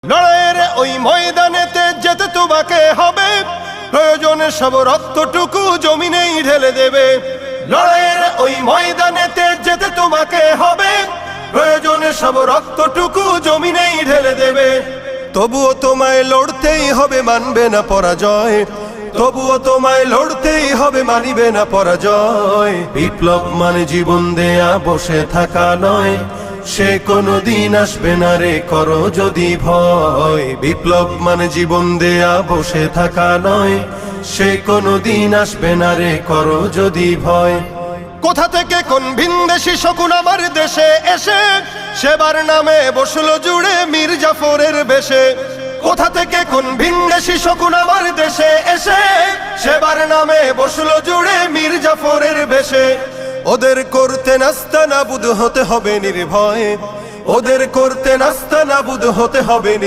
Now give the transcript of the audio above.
লড়াইয়ের ওই ময়দানেতে যেতে তোমাকে হবে, প্রয়োজনে সব রক্তটুকু জমিনেই ঢেলে দেবে। লড়াইয়ের ওই ময়দানেতে যেতে তোমাকে হবে, প্রয়োজনে সব রক্তটুকু জমিনেই ঢেলে দেবে। তবুও তোমায় লড়তেই হবে, মানবে না পরাজয়। তবুও তোমায় লড়তেই হবে, মানিবে না পরাজয়। বিপ্লব মানে জীবন দেয়া, বসে থাকা নয়। সে কোনদিন আসবে না রে, করো যদি ভয়। বিপ্লব মানে জীবন দেয়া, বসে থাকা নয়। সে কোনদিন আসবে না রে, করো যদি ভয়। কোথা থেকে কোন ভিনদেশী শকুন আমার দেশে এসে সেবার নামে বসলো জুড়ে মীর জাফরের বেশে। কোথা থেকে কোন ভিনদেশী শকুন আমার দেশে এসে সেবার নামে বসলো জুড়ে মীর জাফরের বেশে। ওদের করতে নাস্তানাবুদ হতে হবে নির্ভয়ে, ওদের করতে নাস্তানাবুদ হতে হবে নির্ভয়ে।